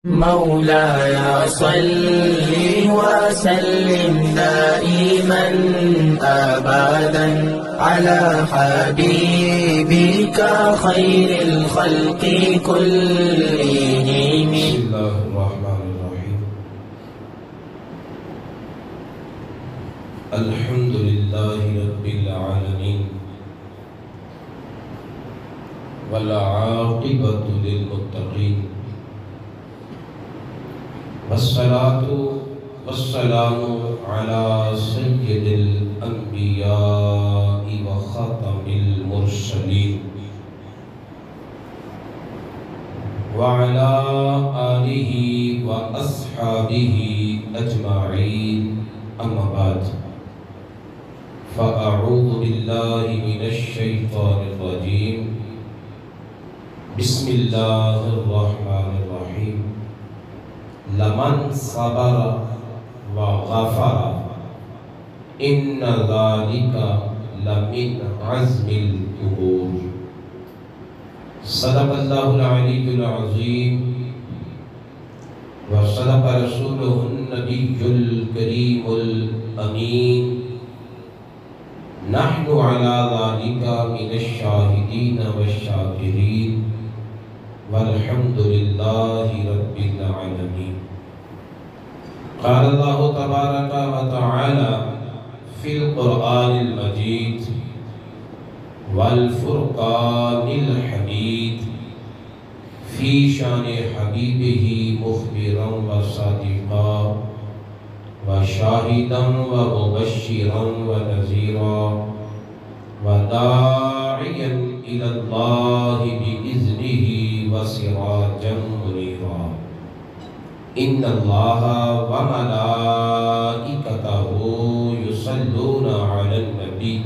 مولاي صل وسلم دائما أبدا على حبيبك خير الخلق كلهم. بسم الله الرحمن الرحيم. الحمد لله رب العالمين والعاقبة للمتقين والصلاة والسلام على سيد الأنبياء وخاتم المرسلين وعلى آله وأصحابه أجمعين، أما بعد، فأعوذ بالله من الشيطان الرجيم. بسم الله الرحمن الرحيم. لمن صبر وغفر إن ذلك لمن عزم الأمور. صدق الله العلي العظيم وصدق رسوله النبي الكريم الأمين. نحن على ذلك من الشاهدين والشاكرين والحمد لله رب العالمين. قال الله تبارك وتعالى في القرآن المجيد والفرقان الحميد في شان حبيبه مخبرا وصادقا وشاهدا ومبشرا ونذيرا وداعيا إلى الله بإذنه وسراجا منيرا. إن الله وملائكته يصلون على النبي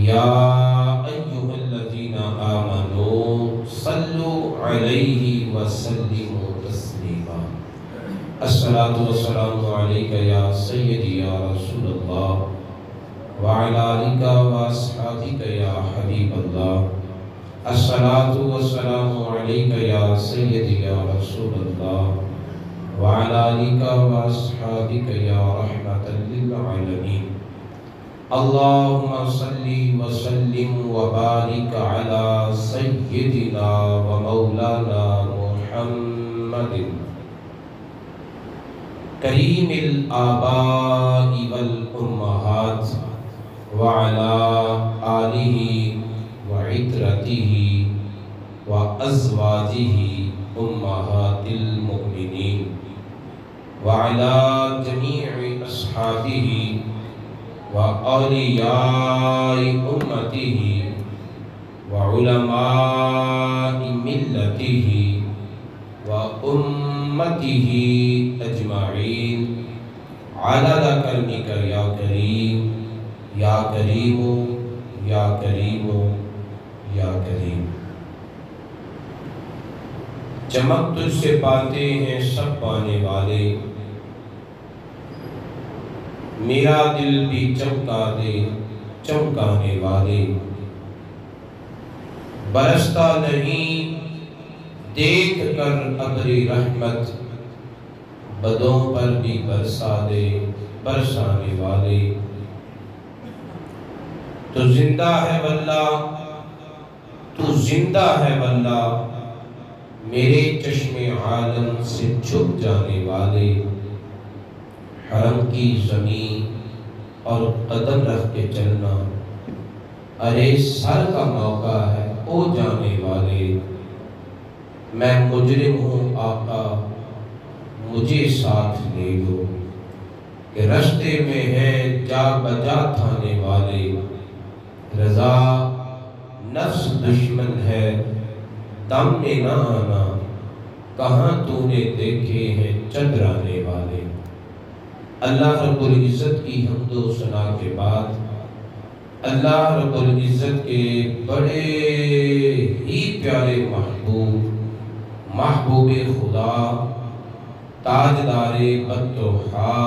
يا أيها الذين آمنوا صلوا عليه وسلموا تسليما. الصلاة والسلام عليك يا سيدي يا رسول الله وعلى آلك وأصحابك يا حبيب الله. الصلاة والسلام عليك يا سيدي يا رسول الله وعلى آلك وأصحابك يا رحمة للعالمين. اللهم صل وسلم وبارك على سيدنا ومولانا محمد كريم الآباء والأمهات وعلى آله وعترته وأزواجه أمهات المؤمنين وعلى جميع أصحابه وأولياء أمته وعلماء ملته وأمته أجمعين عدد كرمك يا كريم یا کریم یا کریم یا کریم. چمک تجھ سے پاتے ہیں سب پانے والے، میرا دل بھی چمکا دے چمکانے والے. برستا نہیں دیکھ کر ابر رحمت، بدوں پر بھی برسا دے برسانے والے. تو زندہ ہے واللہ تو زندہ ہے واللہ، میرے چشم عالم سے چھپ جانے والے. حرم کی زمین اور قدم رکھ کے چلنا، ارے سر کا موقع ہے او جانے والے. میں مجرم ہوں آقا مجھے ساتھ لے لو، کہ رستے میں ہیں جا بجا تھانے والے. رضا نفس دشمن ہے دم میں نہ آنا، کہاں تو نے دیکھے ہیں چندرانے والے. اللہ رب العزت کی حمد و ثنا کے بعد اللہ رب العزت کے بڑے ہی پیارے محبوب خدا، تاجدار بدتوحا،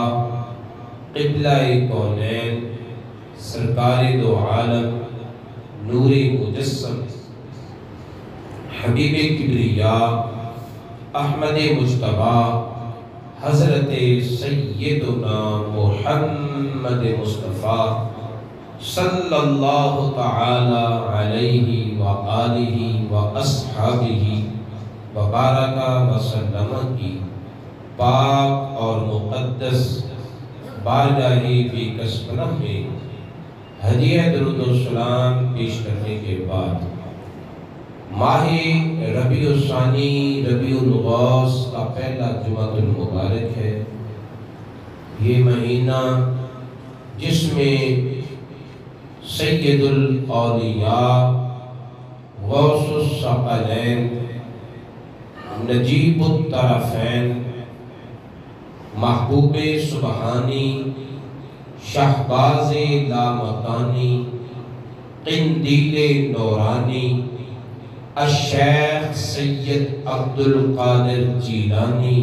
قبلہ کونین، سرکار دو عالم، نور مجسم، حبیب کبریا، احمد مجتبیٰ حضرت سیدنا محمد مصطفیٰ صلی اللہ تعالی علیہ وآلہ واصحابہ وبارک وسلم کی پاک اور مقدس بارگاہ بی کسبنہ میں ہدیہ درود و سلام پیش کرنے کے بعد ماہ ربیع الثانی ربیع الاوّل کا پہلا جمعۃ المبارک ہے۔ یہ مہینہ جس میں سید الاولیاء غوث الثقلین نجیب الطرفین محبوب سبحانی شہباز لامکانی قندیل نورانی الشیخ سید عبد القادر جیلانی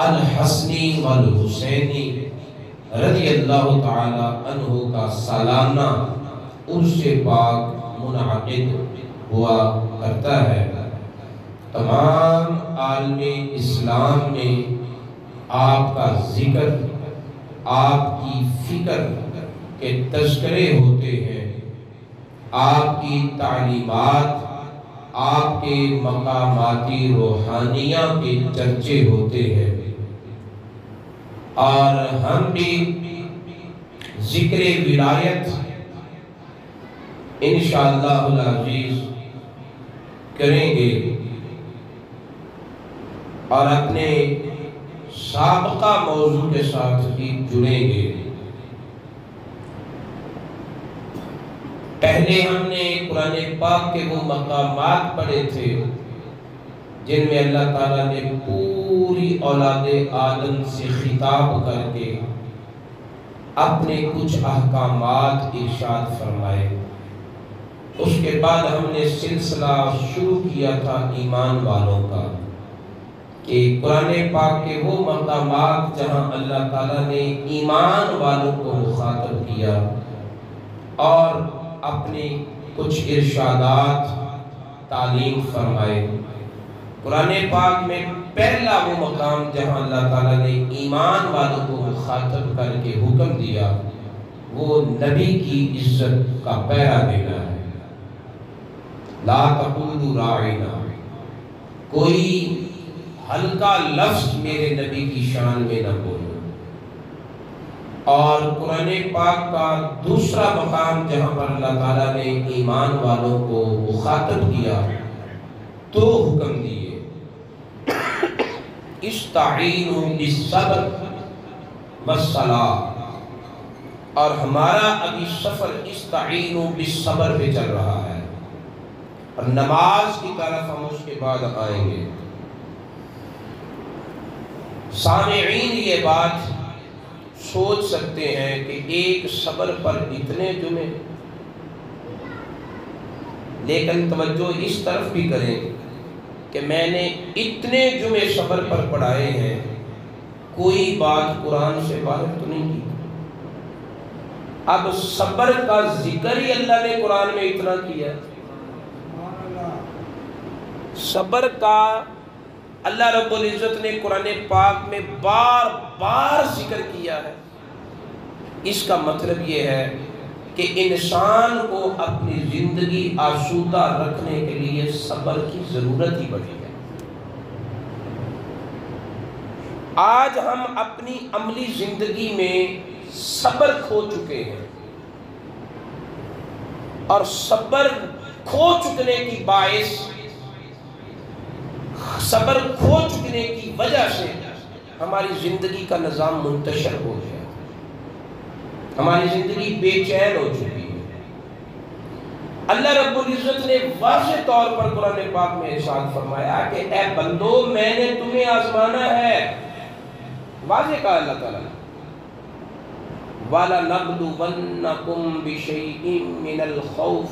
الحسنی والحسینی رضی اللہ تعالی عنہ کا سالانہ عرس پاک منعقد ہوا کرتا ہے۔ تمام عالم اسلام میں آپ کا ذکر، آپ کی فکر کے تذکرے ہوتے ہیں، آپ کی تعلیمات، آپ کے مقاماتی روحانیہ کے چرچے ہوتے ہیں، اور ہم بھی ذکر ولایت انشاءاللہ العزیز کریں گے اور اپنے سابقہ موضوع کے ساتھ ہی جڑیں گے۔ پہلے ہم نے قرآن پاک کے وہ مقامات پڑھے تھے جن میں اللہ تعالیٰ نے پوری اولاد آدم سے خطاب کر کے اپنے کچھ احکامات ارشاد فرمائے۔ اس کے بعد ہم نے سلسلہ شروع کیا تھا ایمان والوں کا، کہ قرآن پاک کے وہ مقامات جہاں اللہ تعالیٰ نے ایمان والوں کو مخاطب کیا اور اپنے کچھ ارشادات تعلیم فرمائے۔ قرآن پاک میں پہلا وہ مقام جہاں اللہ تعالیٰ نے ایمان والوں کو مخاطب کر کے حکم دیا وہ نبی کی عزت کا پہرا دینا ہے۔ لا تقولوا راعنا، کوئی ہلکا لفظ میرے نبی کی شان میں نہ بولو۔ اور قرآن پاک کا دوسرا مقام جہاں پر اللہ تعالیٰ نے ایمان والوں کو مخاطب کیا تو حکم دیے استعینوا بالصبر والصلاۃ، اور ہمارا ابھی سفر استعینوا بالصبر پہ چل رہا ہے، اور نماز کی طرف ہم اس کے بعد آئیں گے۔ سامعین یہ بات سوچ سکتے ہیں کہ ایک صبر پر اتنے جمعے، لیکن توجہ اس طرف بھی کریں کہ میں نے اتنے جمعے صبر پر پڑھائے ہیں، کوئی بات قرآن سے باہر تو نہیں کی۔ اب صبر کا ذکر ہی اللہ نے قرآن میں اتنا کیا، صبر کا اللہ رب العزت نے قرآن پاک میں بار بار ذکر کیا ہے۔ اس کا مطلب یہ ہے کہ انسان کو اپنی زندگی آسودہ رکھنے کے لیے صبر کی ضرورت ہی پڑی ہے۔ آج ہم اپنی عملی زندگی میں صبر کھو چکے ہیں، اور صبر کھو چکنے کی باعث، صبر کھو چکنے کی وجہ سے ہماری زندگی کا نظام منتشر ہو گیا، ہماری زندگی بے چین ہو چکی ہے۔ اللہ رب العزت نے واضح طور پر قرآن پاک میں ارشاد فرمایا کہ اے بندو میں نے تمہیں آزمانا ہے، واضح کہا اللہ تعالیٰ نے وَلَنَبْلُوَنَّكُمْ بِشَيْءٍ مِّنَ الْخَوْفِ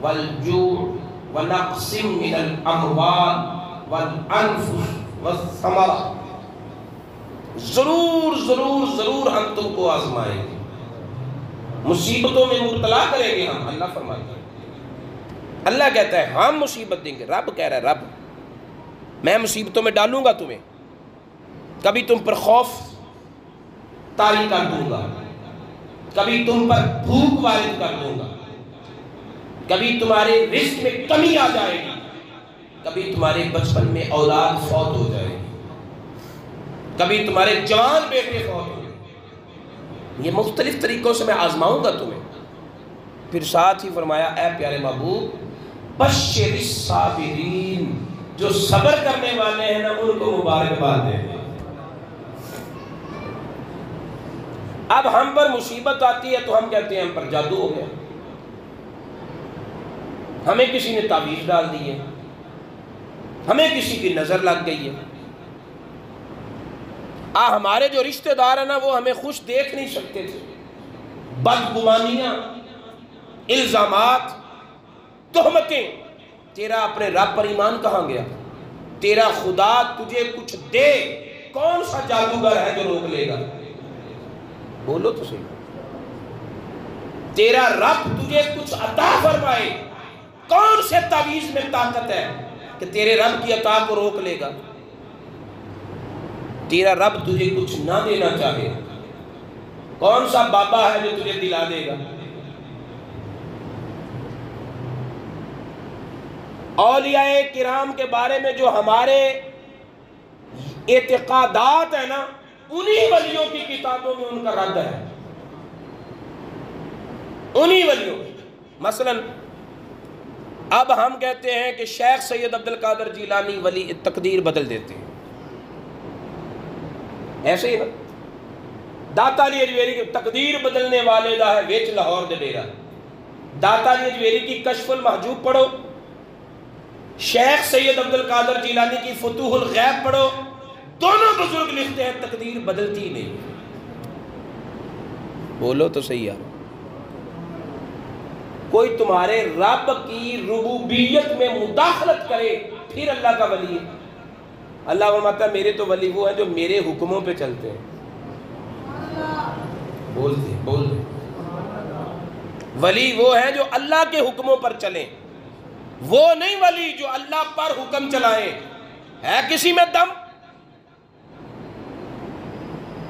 وَالْجُوعِ وَنَقْصٍ مِّنَ الْأَمْوَالِ وَالْأَنفُسِ وَالثَّمَرَاتِ، ضرور ضرور ضرور ہم تم کو آزمائیں گے، مصیبتوں میں مبتلا کریں گے ہم، اللہ فرماتا ہے۔ اللہ کہتا ہے ہم مصیبت دیں گے، رب کہہ رہا ہے رب میں مصیبتوں میں ڈالوں گا تمہیں، کبھی تم پر خوف طاری کر دوں گا، کبھی تم پر بھوک وارد کر دوں گا، کبھی تمہارے رزق میں کمی آ جائے گی، کبھی تمہارے بچپن میں اولاد فوت ہو جائے گی، کبھی تمہارے جوان بیٹے فوت ہو گئے، یہ مختلف طریقوں سے میں آزماؤں گا تمہیں۔ پھر ساتھ ہی فرمایا اے پیارے محبوب بشر الصابرین، جو صبر کرنے والے ہیں نا ان کو مبارکباد دے۔ اب ہم پر مصیبت آتی ہے تو ہم کہتے ہیں ہم پر جادو ہو گیا، ہمیں کسی نے تعویذ ڈال دی ہے، ہمیں کسی کی نظر لگ گئی ہے۔ ہمارے جو رشتہ دار ہیں نا وہ ہمیں خوش دیکھ نہیں سکتے تھے، بدگمانیاں، الزامات، تہمتیں۔ تیرا اپنے رب پر ایمان کہاں گیا؟ تیرا خدا تجھے کچھ دے، کون سا جادوگر ہے جو روک لے گا؟ بولو تو صحیح۔ تیرا رب تجھے کچھ عطا فرمائے، کون سے تعویذ میں طاقت ہے کہ تیرے رب کی عطا کو روک لے گا؟ تیرا رب تجھے کچھ نہ دینا چاہے، کون سا بابا ہے جو تجھے دلا دے گا؟ اولیاء کرام کے بارے میں جو ہمارے اعتقادات ہیں نا، انہی ولیوں کی کتابوں میں ان کا رد ہے، انہی ولیوں۔ مثلا اب ہم کہتے ہیں کہ شیخ سید عبد القادر جیلانی ولی تقدیر بدل دیتے ہیں، ایسے ہی نا؟ داتا علی اجویری کی تقدیر بدلنے والے دا ہے ویچ لاہور دے ڈیرا۔ داتا علی اجویری کی کشف المحجوب پڑھو، شیخ سید عبد القادر جیلانی کی فتوح الغیب پڑھو، دونوں بزرگ لکھتے ہیں تقدیر بدلتی نہیں۔ بولو تو صحیح یار۔ کوئی تمہارے رب کی ربوبیت میں مداخلت کرے پھر اللہ کا ولی ہے؟ اللہ فرماتا ہے میرے تو ولی وہ ہیں جو میرے حکموں پہ چلتے ہیں۔ بولتے ولی وہ ہیں جو اللہ کے حکموں پر چلیں، وہ نہیں ولی جو اللہ پر حکم چلائیں۔ ہے کسی میں دم؟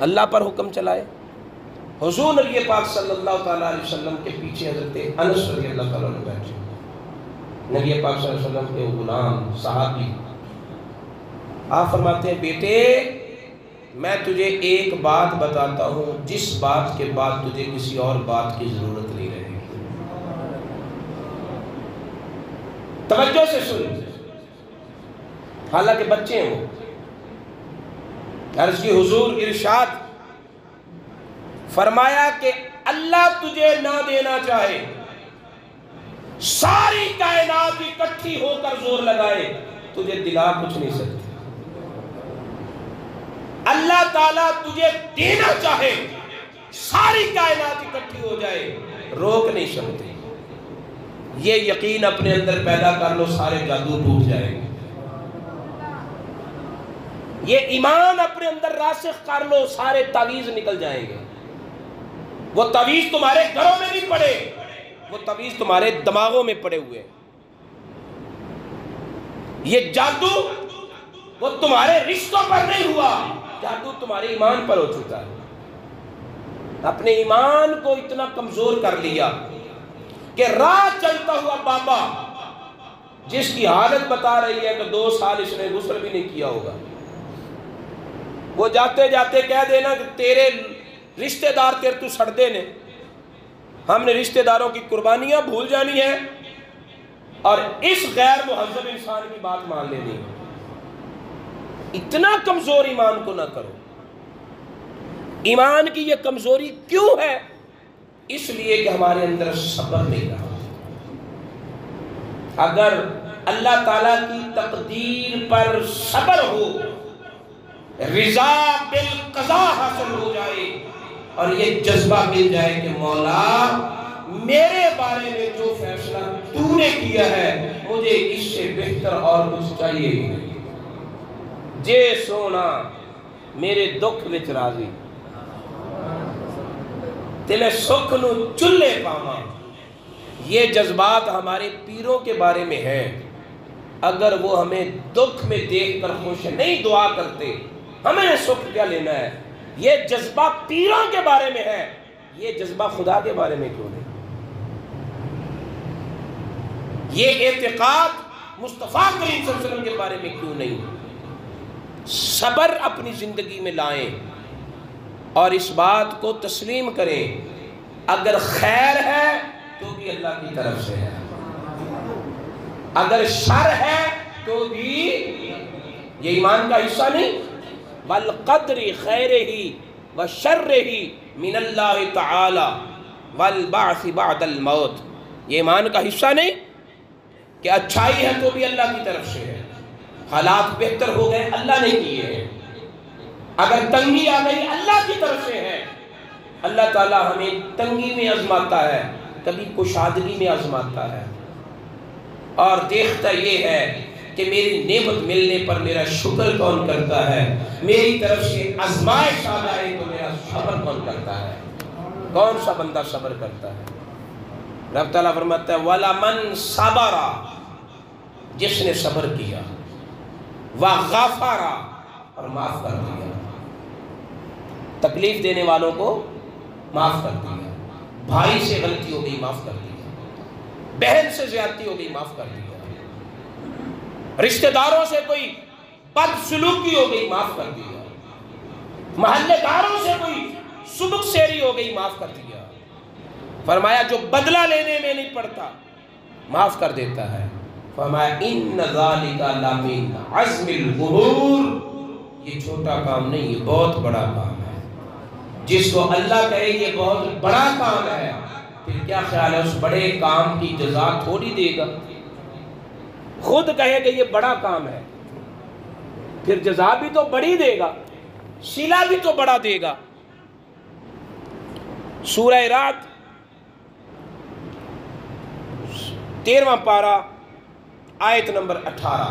اللہ پر حکم چلائے۔ حضور نبی پاک صلی اللہ تعالیٰ علیہ وسلم کے پیچھے حضرت انس رضی اللہ تعالیٰ عنہ بیٹھے، نبی پاک صلی اللہ علیہ وسلم کے غلام صحابی۔ آپ فرماتے ہیں بیٹے میں تجھے ایک بات بتاتا ہوں جس بات کے بعد تجھے کسی اور بات کی ضرورت نہیں رہے گی، توجہ سے سن۔ حالانکہ بچے ہیں وہ، عرض کی حضور ارشاد فرمایا کہ اللہ تجھے نہ دینا چاہے، ساری کائنات اکٹھی ہو کر زور لگائے، تجھے دلا کچھ نہیں سکتی۔ اللہ تعالیٰ تجھے دینا چاہے، ساری کائنات اکٹھی ہو جائے، روک نہیں سکتے۔ یہ یقین اپنے اندر پیدا کر لو، سارے جادو ٹوٹ جائیں گے۔ یہ ایمان اپنے اندر راسخ کر لو، سارے تعویذ نکل جائیں گے۔ وہ تعویذ تمہارے گھروں میں نہیں پڑے، وہ تعویذ تمہارے دماغوں میں پڑے ہوئے۔ یہ جادو وہ تمہارے رشتوں پر نہیں ہوا، جادو تمہارے ایمان پر ہو چکا ہے۔ اپنے ایمان کو اتنا کمزور کر لیا کہ راہ چلتا ہوا بابا جس کی حالت بتا رہی ہے کہ 2 سال اس نے غسل بھی نہیں کیا ہوگا، وہ جاتے جاتے کہہ دینا کہ تیرے رشتہ دار تیرے تو سڑدے نے، ہم نے رشتہ داروں کی قربانیاں بھول جانی ہے اور اس غیر مہذب انسان کی بات مان لینی ہے۔ اتنا کمزور ایمان کو نہ کرو۔ ایمان کی یہ کمزوری کیوں ہے؟ اس لیے کہ ہمارے اندر صبر نہیں رہا۔ اگر اللہ تعالیٰ کی تقدیر پر صبر ہو، رضا بالقضاء حاصل ہو جائے اور یہ جذبہ مل جائے کہ مولا میرے بارے میں جو فیصلہ تو نے کیا ہے مجھے اس سے بہتر اور کچھ چاہیے ہی نہیں، جے سونا میرے دکھ وچ راضی، تیلے سکھ نو چلے پاواں۔ یہ جذبات ہمارے پیروں کے بارے میں ہیں، اگر وہ ہمیں دکھ میں دیکھ کر خوش نہیں دعا کرتے، ہمیں سکھ کیا لینا ہے؟ یہ جذبہ پیروں کے بارے میں ہے، یہ جذبہ خدا کے بارے میں کیوں نہیں؟ یہ اعتقاد مصطفیٰ کریم صلی اللہ علیہ وسلم کے بارے میں کیوں نہیں؟ صبر اپنی زندگی میں لائیں اور اس بات کو تسلیم کریں، اگر خیر ہے تو بھی اللہ کی طرف سے ہے، اگر شر ہے تو بھی یہ ایمان کا حصہ نہیں؟ والقدر خیرہ و شرہ من اللہ تعالی والبعث بعد الموت، یہ ایمان کا حصہ نہیں کہ اچھائی ہے تو بھی اللہ کی طرف سے ہے، حالات بہتر ہو گئے اللہ نے کیے ہیں، اگر تنگی آ گئی اللہ کی طرف سے ہے۔ اللہ تعالیٰ ہمیں تنگی میں آزماتا ہے، کبھی کشادگی میں آزماتا ہے، اور دیکھتا یہ ہے کہ میری نعمت ملنے پر میرا شکر کون کرتا ہے، میری طرف سے آزمائش آ جائے تو میرا صبر کون کرتا ہے، کون سا بندہ صبر کرتا ہے؟ رب تعالیٰ فرماتا ہے وَلَمَنْ صَبَرَ، جس نے صبر کیا، وَغَفَرَ، اور معاف کر دیا، تکلیف دینے والوں کو معاف کر دیا، بھائی سے غلطی ہو گئی معاف کر دیا، بہن سے زیادتی ہو گئی معاف کر دیا، رشتہ داروں سے کوئی بد سلوکی ہو گئی معاف کر دیا، محلے داروں سے کوئی سبق سیری ہو گئی معاف کر دیا، فرمایا جو بدلہ لینے میں نہیں پڑتا معاف کر دیتا ہے، فرمایا ان ذالک لمن عزم الامور، یہ چھوٹا کام نہیں، یہ بہت بڑا کام ہے، جس کو اللہ کہے یہ بہت بڑا کام ہے، پھر کیا خیال ہے اس بڑے کام کی جزا تھوڑی دے گا؟ خود کہے کہ یہ بڑا کام ہے، پھر جزا بھی تو بڑی دے گا، صلہ بھی تو بڑا دے گا۔ سورہ رعد 13واں پارہ آیت نمبر 18،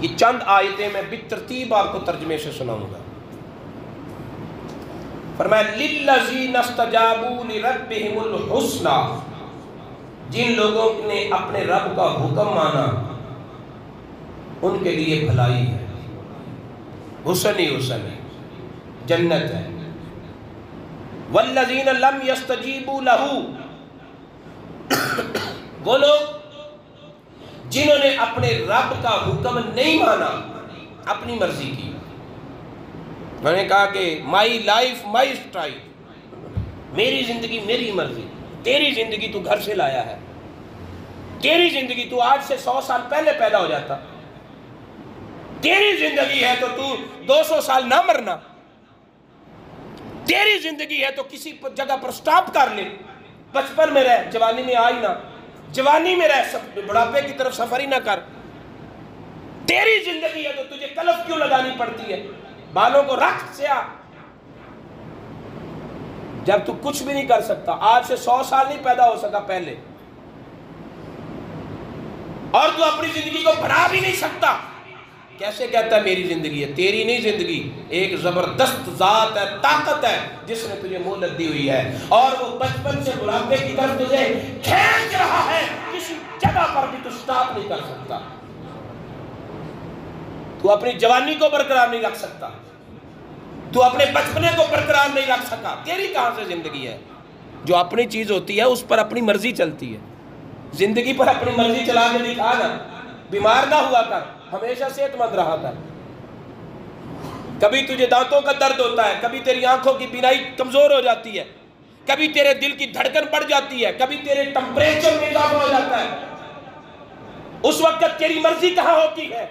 یہ چند آیتیں میں بالترتیب آپ کو ترجمے سے سناؤں گا۔ فرمایا لِلَّذِينَ اسْتَجَابُوا لِرَبِّهِمُ الْحُسْنَى، جن لوگوں نے اپنے رب کا حکم مانا ان کے لیے بھلائی ہے، حسن ہی حسن ہے، جنت ہے۔ وَالَّذِينَ لَمْ يَسْتَجِيبُوا لَهُ، وہ لوگ جنہوں نے اپنے رب کا حکم نہیں مانا، اپنی مرضی کی، میں نے کہا کہ مائی لائف مائی اسٹائل، میری زندگی میری مرضی، تیری زندگی تو گھر سے لایا ہے، تیری زندگی تو آج سے 100 سال پہلے پیدا ہو جاتا، تیری زندگی ہے تو 200 سال نہ مرنا، تیری زندگی ہے تو کسی جگہ پر سٹاپ کر لے، بچپن میں رہ، جوانی میں آئی نہ، جوانی میں رہ، بڑھاپے کی طرف سفر ہی نہ کر، تیری زندگی ہے تو تجھے کلف کیوں لگانی پڑتی ہے، بالوں کو رکھ سیا، جب تو کچھ بھی نہیں کر سکتا، آج سے 100 سال نہیں پیدا ہو سکا پہلے، اور تو اپنی زندگی کو بڑھا بھی نہیں سکتا، کیسے کہتا ہے میری زندگی ہے؟ تیری نہیں زندگی، ایک زبردست ذات ہے، طاقت ہے جس نے تجھے مہلت دی ہوئی ہے، اور وہ بچپن سے بڑھاپے کی طرف تجھے کھینچ رہا ہے، کسی جگہ پر بھی تو سٹاپ نہیں کر سکتا، تو اپنی جوانی کو برقرار نہیں رکھ سکتا، تو اپنے بچپنے کو برقرار نہیں رکھ سکا، تیری کہاں سے زندگی ہے؟ جو اپنی چیز ہوتی ہے اس پر اپنی مرضی چلتی ہے، زندگی پر اپنی مرضی چلا کے دکھا نا، بیمار نہ ہوا کر، ہمیشہ صحت مند رہا کر، کبھی تجھے دانتوں کا درد ہوتا ہے، کبھی تیری آنکھوں کی بینائی کمزور ہو جاتی ہے، کبھی تیرے دل کی دھڑکن بڑھ جاتی ہے، کبھی تیرے ٹمپریچر میں اضافہ ہو جاتا ہے، اس وقت تیری مرضی کہاں ہوتی ہے؟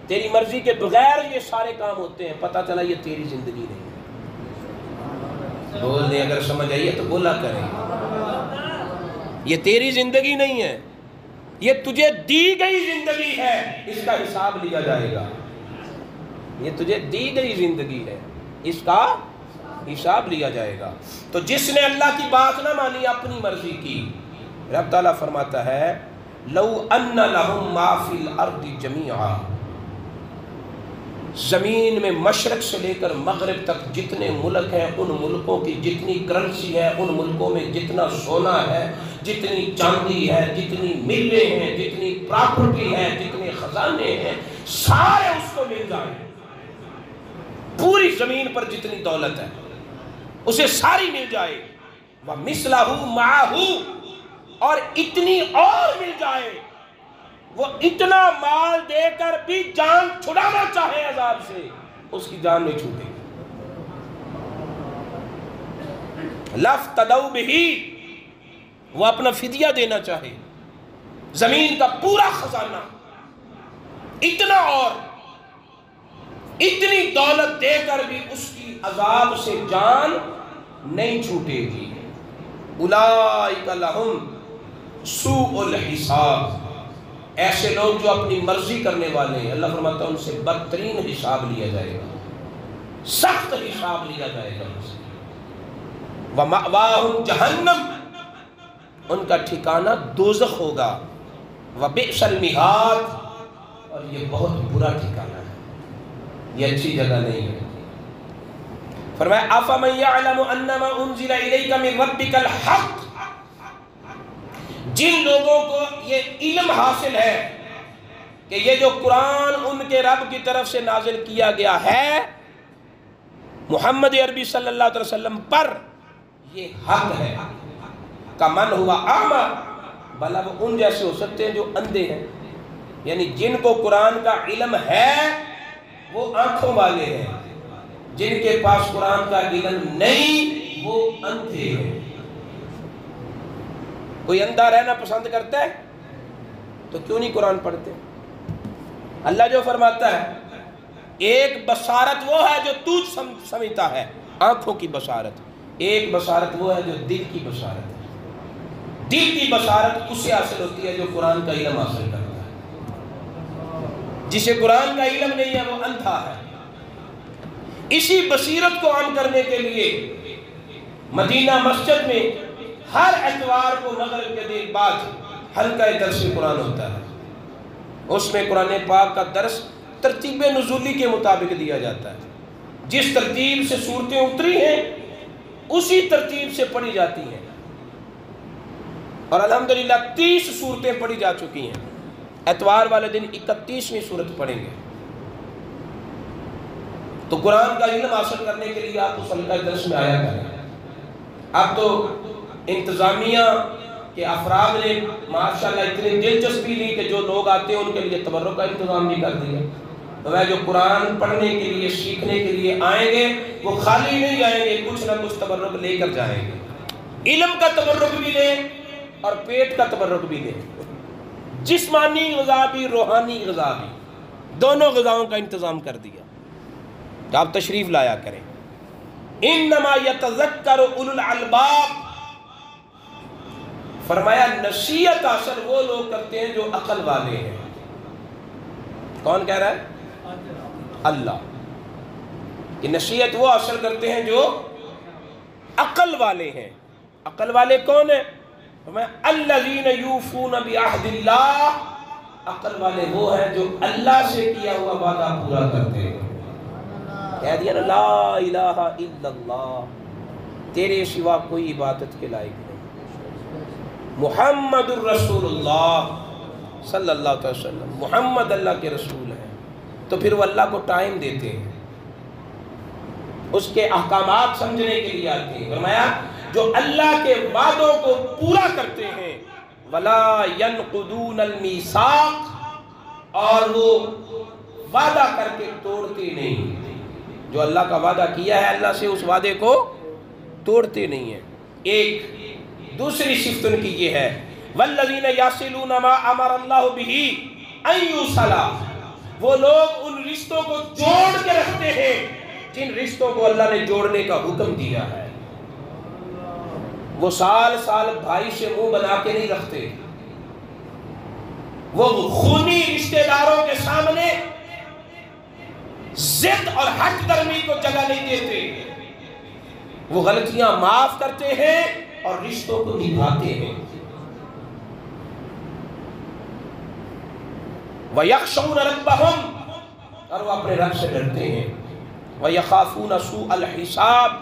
تیری مرضی کے بغیر یہ سارے کام ہوتے ہیں، پتہ چلا یہ تیری زندگی نہیں ہے۔ بول دیں اگر سمجھ آئیے تو بولا کریں، یہ تیری زندگی نہیں ہے، یہ تجھے دی گئی زندگی ہے، اس کا حساب لیا جائے گا، یہ تجھے دی گئی زندگی ہے، اس کا حساب لیا جائے گا۔ تو جس نے اللہ کی بات نہ مانی، اپنی مرضی کی، رب تعالیٰ فرماتا ہے لَوْ أَنَّ لَهُمْ مَا فِي الْأَرْضِ جَمِيعًا، زمین میں مشرق سے لے کر مغرب تک جتنے ملک ہیں، ان ملکوں کی جتنی کرنسی ہے، ان ملکوں میں جتنا سونا ہے، جتنی چاندی ہے، جتنی ملیں ہیں، جتنی پراپرٹی ہے، جتنے خزانے ہیں، سارے اس کو مل جائیں۔ پوری زمین پر جتنی دولت ہے اسے ساری مل جائے، وَمِثْلَهُ مَعَهُ، اور اتنی اور مل جائے، وہ اتنا مال دے کر بھی جان چھڑانا چاہے عذاب سے، اس کی جان نہیں چھوٹے گی۔ لَفْتَدَوْا بِهِ، وہ اپنا فدیہ دینا چاہے، زمین کا پورا خزانہ، اتنا اور اتنی دولت دے کر بھی اس کی عذاب سے جان نہیں چھوٹے گی۔ اولئک لہم سوء الحساب، ایسے لوگ جو اپنی مرضی کرنے والے ہیں، اللہ فرماتا ہے ان سے بدترین حساب لیا جائے گا، سخت حساب لیا جائے گا ان سے۔ وَمَأْوَاهُمْ جَهَنَّمْ، ان کا ٹھکانہ دوزخ ہوگا، وَبِئْسَ الْمِہَادُ، اور یہ بہت برا ٹھکانہ ہے، یہ اچھی جگہ نہیں ہے۔ فرمایا أَفَمَنْ يَعْلَمُ أَنَّمَا أُنزِلَ إِلَيْكَ مِنْ رَبِّكَ الْحَقُّ، جن لوگوں کو یہ علم حاصل ہے کہ یہ جو قرآن ان کے رب کی طرف سے نازل کیا گیا ہے محمد عربی صلی اللہ علیہ وسلم پر، یہ حق ہے، کمن ہوا اعمی، بھلا وہ ان جیسے ہو سکتے ہیں جو اندھے ہیں، یعنی جن کو قرآن کا علم ہے وہ آنکھوں والے ہیں، جن کے پاس قرآن کا علم نہیں وہ اندھے ہیں۔ کوئی اندھا رہنا پسند کرتا ہے تو کیوں نہیں قرآن پڑھتے؟ اللہ جو فرماتا ہے ایک بصارت وہ ہے جو تو سمجھتا ہے، آنکھوں کی بصارت، ایک بصارت وہ ہے جو دل کی بصارت ہے۔ دل کی بصارت اسے حاصل ہوتی ہے جو قرآن کا علم حاصل کرتا ہے، جسے قرآن کا علم نہیں ہے وہ اندھا ہے۔ اسی بصیرت کو عام کرنے کے لیے مدینہ مسجد میں ہر اتوار کو مغرب کے دن بعد حلقہ درس قرآن ہوتا ہے، اس میں قرآن پاک کا درس ترتیب نزولی کے مطابق دیا جاتا ہے، جس ترتیب سے صورتیں اتری ہیں اسی ترتیب سے پڑھی جاتی ہیں، اور الحمدللہ 30 صورتیں پڑھی جا چکی ہیں۔ اتوار والے دن 31ویں صورت پڑھیں گے۔ تو قرآن کا علم حاصل کرنے کے لیے آپ اس حلقہ درس میں آیا کریں۔ اب تو انتظامیہ کے افراد نے ماشاءاللہ اتنی دلچسپی لی کہ جو لوگ آتے ہیں ان کے لیے تبرک کا انتظام بھی کر دیا، تو وہ جو قرآن پڑھنے کے لیے سیکھنے کے لیے آئیں گے وہ خالی نہیں آئیں گے، کچھ نہ کچھ تبرک لے کر جائیں گے، علم کا تبرک بھی لیں اور پیٹ کا تبرک بھی لیں، جسمانی غذا بھی روحانی غذا بھی، دونوں غذاؤں کا انتظام کر دیا کہ آپ تشریف لایا کریں۔ انما یتذکر اولو الالباب، فرمایا نصیحت حاصل وہ لوگ کرتے ہیں جو عقل والے ہیں۔ کون کہہ رہا ہے؟ اللہ، کہ نصیحت وہ حاصل کرتے ہیں جو عقل والے ہیں۔ عقل والے کون ہیں؟ فرمایا الذین یوفون بعہد اللہ، عقل والے وہ ہیں جو اللہ سے کیا ہوا وعدہ پورا کرتے ہیں۔ کہہ دیا نا لا الہ الا اللہ، تیرے سوا کوئی عبادت کے لائق نہیں، محمد الرسول اللہ صلی اللہ علیہ وسلم، محمد اللہ کے رسول ہیں، تو پھر وہ اللہ کو ٹائم دیتے ہیں، اس کے احکامات سمجھنے کے لیے آتے ہیں۔ فرمایا جو اللہ کے وعدوں کو پورا کرتے ہیں، وَلَا يَنْقُضُونَ الْمِيثَاقَ، اور وہ وعدہ کر کے توڑتے نہیں، جو اللہ کا وعدہ کیا ہے اللہ سے اس وعدے کو توڑتے نہیں ہیں۔ ایک دوسری صفت ان کی یہ ہے وَالَّذِينَ يَصِلُونَ مَا أَمَرَ اللَّهُ بِهِ أَن يُوصَلَ، وہ لوگ ان رشتوں کو جوڑ کے رکھتے ہیں جن رشتوں کو اللہ نے جوڑنے کا حکم دیا ہے۔ وہ سال سال بھائی سے منہ بنا کے نہیں رکھتے، وہ خونی رشتہ داروں کے سامنے ضد اور ہٹ درمی کو جگہ نہیں دیتے، وہ غلطیاں معاف کرتے ہیں اور رشتوں کو نبھاتے ہیں۔ وَيَخْشَوْنَ رَبَّهُمْ، اور وہ اپنے رب سے ڈرتے ہیں۔ وَيَخَافُونَ سُوءَ الْحِسَابِ،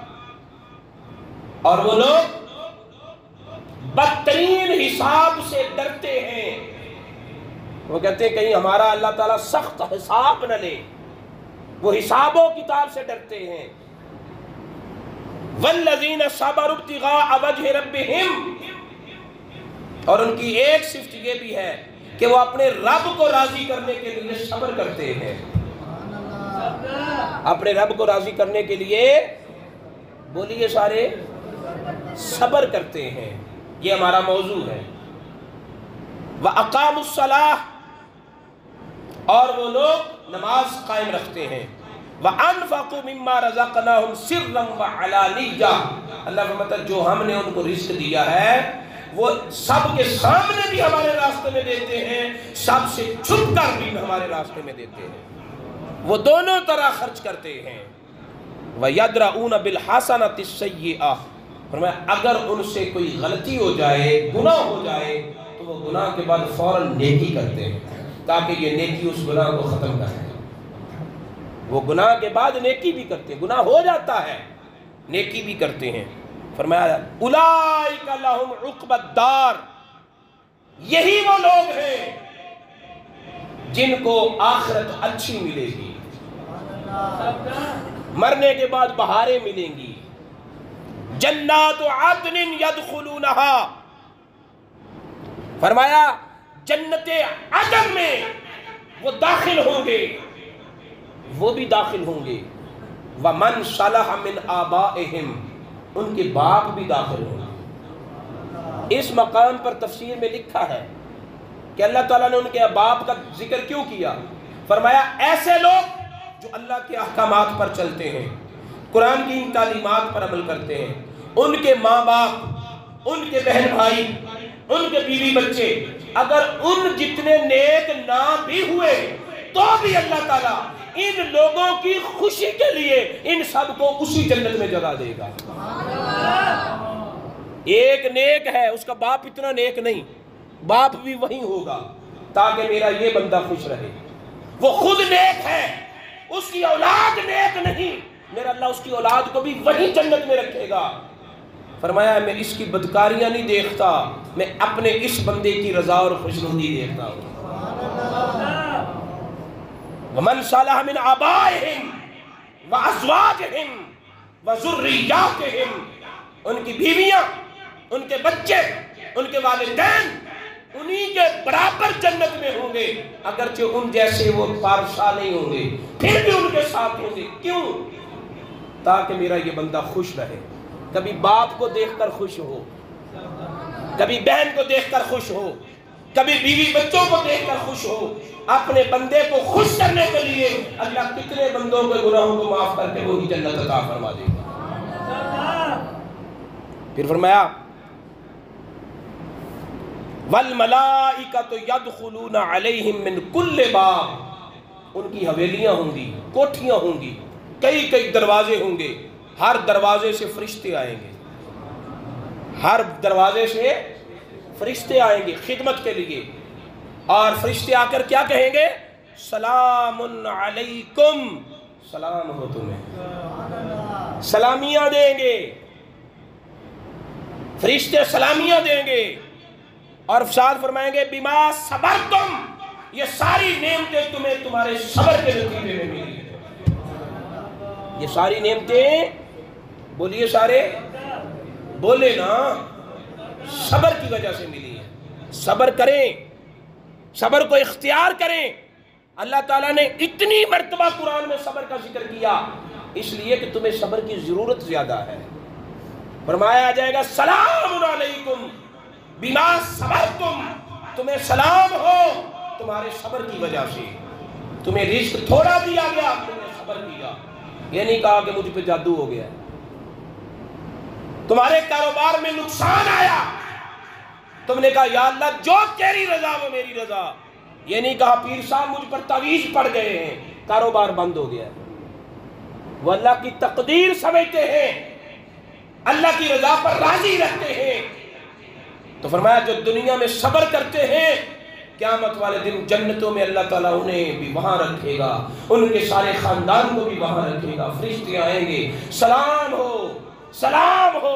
اور وہ لوگ بدترین حساب سے ڈرتے ہیں۔ وہ کہتے ہیں کہیں ہمارا اللہ تعالیٰ سخت حساب نہ لے، وہ حساب و کتاب سے ڈرتے ہیں۔ وَالَّذِينَ صَبَرُوا ابْتِغَاءَ وَجْهِ رَبِّهِمْ، اور ان کی ایک صفت یہ بھی ہے کہ وہ اپنے رب کو راضی کرنے کے لیے صبر کرتے ہیں۔ اپنے رب کو راضی کرنے کے لیے بولیے سارے صبر کرتے ہیں۔ یہ ہمارا موضوع ہے۔ وَأَقَامُوا الصَّلَاةَ، اور وہ لوگ نماز قائم رکھتے ہیں۔ وَأَنفَقُوا مِمَّا رَزَقْنَاهُمْ سِرًّا وَعَلَانِيَّةً، اللہ فرماتا ہے جو ہم نے ان کو رزق دیا ہے وہ سب کے سامنے بھی ہمارے راستے میں دیتے ہیں، سب سے چھپ کر بھی ہمارے راستے میں دیتے ہیں، وہ دونوں طرح خرچ کرتے ہیں۔ وَيَدْرَؤُونَ بِالْحَسَنَةِ السَّيِّئَةِ، فرمایا اگر ان سے کوئی غلطی ہو جائے، گناہ ہو جائے، تو وہ گناہ کے بعد فوراً نیکی کرتے ہیں تاکہ یہ نیکی اس گناہ کو ختم کر دے۔ وہ گناہ کے بعد نیکی بھی کرتے ہیں، گناہ ہو جاتا ہے نیکی بھی کرتے ہیں۔ فرمایا اولئک لہم عقبی الدار، یہی وہ لوگ ہیں جن کو آخرت اچھی ملے گی، مرنے کے بعد بہاریں ملیں گی۔ جنات عدن یدخلونہا، فرمایا جنت عدن میں وہ داخل ہوں گے، وہ بھی داخل ہوں گے۔ وَمَنْ صَلَحَ مِنْ آبَائِهِمْ، ان کے باپ بھی داخل ہوں گے۔ اس مقام پر تفسیر میں لکھا ہے کہ اللہ تعالیٰ نے ان کے باپ کا ذکر کیوں کیا؟ فرمایا ایسے لوگ جو اللہ کے احکامات پر چلتے ہیں، قرآن کی ان تعلیمات پر عمل کرتے ہیں، ان کے ماں باپ، ان کے بہن بھائی، ان کے بیوی بچے اگر ان جتنے نیک نہ بھی ہوئے تو بھی اللہ تعالیٰ ان لوگوں کی خوشی کے لیے ان سب کو اسی جنت میں جگہ دے گا۔ ایک نیک ہے، اس کا باپ اتنا نیک نہیں، باپ بھی وہی ہوگا تاکہ میرا یہ بندہ خوش رہے۔ وہ خود نیک ہے، اس کی اولاد نیک نہیں، میرا اللہ اس کی اولاد کو بھی وہی جنت میں رکھے گا۔ فرمایا میں اس کی بدکاریاں نہیں دیکھتا، میں اپنے اس بندے کی رضا اور خوشنودی دیکھتا ہوں۔ وَمَنْ صَلَحَ مِنْ آبَائِهِمْ وَأَزْوَاجِهِمْ وَذُرِّيَّاتِهِمْ، ان کی بیویاں، ان کے بچے، ان کے والدین انہی کے برابر جنت میں ہوں گے، اگرچہ ان جیسے وہ پارسا نہیں ہوں گے، پھر بھی ان کے ساتھ ہوں گے۔ کیوں؟ تاکہ میرا یہ بندہ خوش رہے، کبھی باپ کو دیکھ کر خوش ہو، کبھی بہن کو دیکھ کر خوش ہو، کبھی بیوی بچوں کو دیکھ کر خوش ہو۔ اپنے بندے کو خوش کرنے کے لیے اللہ کتنے بندوں کے گناہوں کو معاف کر کے وہی جنت عطا فرما دے گا۔ پھر فرمایا وَالْمَلَائِكَةُ يَدْخُلُونَ عَلَيْهِمْ مِنْ كُلِّ بَابٍ، ان کی حویلیاں ہوں گی، کوٹھیاں ہوں گی، کئی کئی دروازے ہوں گے، ہر دروازے سے فرشتے آئیں گے، ہر دروازے سے فرشتے آئیں گے خدمت کے لیے، اور فرشتے آ کر کیا کہیں گے؟ سلام علیکم، سلام ہو تمہیں، سلامیاں دیں گے، فرشتے سلامیاں دیں گے، اور ارشاد فرمائیں گے بما صبرتم، یہ ساری نعمتیں تمہیں تمہارے صبر کے نتیجے میں ملی ہیں۔ یہ ساری نعمتیں بولیے سارے، بولے نا، صبر کی وجہ سے ملی ہیں۔ صبر کریں، صبر کو اختیار کریں۔ اللہ تعالیٰ نے اتنی مرتبہ قرآن میں صبر کا ذکر کیا اس لیے کہ تمہیں صبر کی ضرورت زیادہ ہے۔ فرمایا جائے گا سلام علیکم بما صبرتم، تمہیں سلام ہو تمہارے صبر کی وجہ سے۔ تمہیں رزق تھوڑا دیا گیا، تم نے صبر کیا، یہ نہیں کہا کہ مجھ پہ جادو ہو گیا۔ تمہارے کاروبار میں نقصان آیا، تم نے کہا یا اللہ جو تیری رضا وہ میری رضا، یہ نہیں کہا پیر صاحب مجھ پر تعویذ پڑ گئے ہیں کاروبار بند ہو گیا۔ وہ اللہ کی تقدیر سمجھتے ہیں، اللہ کی رضا پر راضی رہتے ہیں۔ تو فرمایا جو دنیا میں صبر کرتے ہیں قیامت والے دن جنتوں میں اللہ تعالیٰ انہیں بھی وہاں رکھے گا، ان کے سارے خاندان کو بھی وہاں رکھے گا، فرشتے آئیں گے، سلام ہو سلام ہو،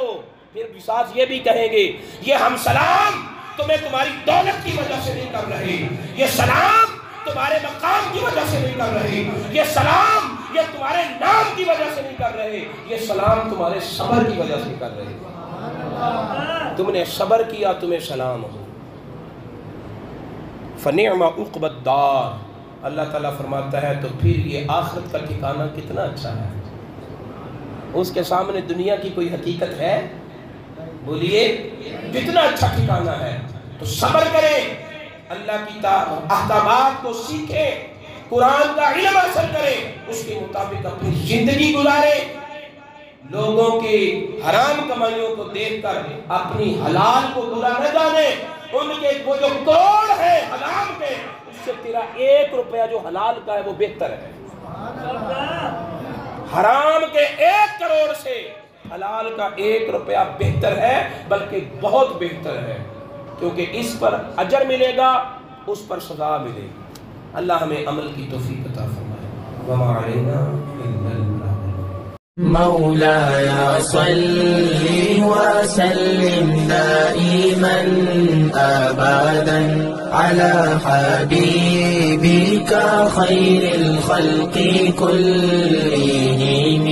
پھر بھی ساتھ یہ بھی کہیں گے یہ ہم سلام تمہیں تمہاری دولت کی وجہ سے نہیں کر رہے، یہ سلام تمہارے مقام کی وجہ سے نہیں کر رہے، یہ سلام یہ تمہارے نام کی وجہ سے نہیں کر رہے، یہ سلام تمہارے صبر کی وجہ سے کر رہے، تم نے صبر کیا تمہیں سلام ہو۔ فَنِعْمَ عُقْبَ الدَّارِ، اللہ تعالیٰ فرماتا ہے تو پھر یہ آخرت کا ٹھکانہ کتنا اچھا ہے۔ اس کے سامنے دنیا کی کوئی حقیقت ہے؟ بولیے کتنا اچھا ٹھکانہ ہے۔ تو صبر کریں، اللہ کی احکامات کو سیکھیں، قرآن کا علم حاصل کریں، اس کے مطابق اپنی زندگی گزاریں، لوگوں کی حرام کمائیوں کو دیکھ کر اپنی حلال کو برا نہ جانیں، ان کے وہ جو کروڑ ہے حلال کے، اس سے تیرا 1 روپیہ جو حلال کا ہے وہ بہتر ہے۔ حرام کے 1 کروڑ سے حلال کا 1 روپیہ بہتر ہے، بلکہ بہت بہتر ہے، کیونکہ اس پر اجر ملے گا، اس پر سزا ملے گی۔ اللہ ہمیں عمل کی توفیق عطا فرمائے۔ وما علینا الا البلاغ۔ مولاي صل وسلم دائما أبدا على حبيبك خير الخلق كلهم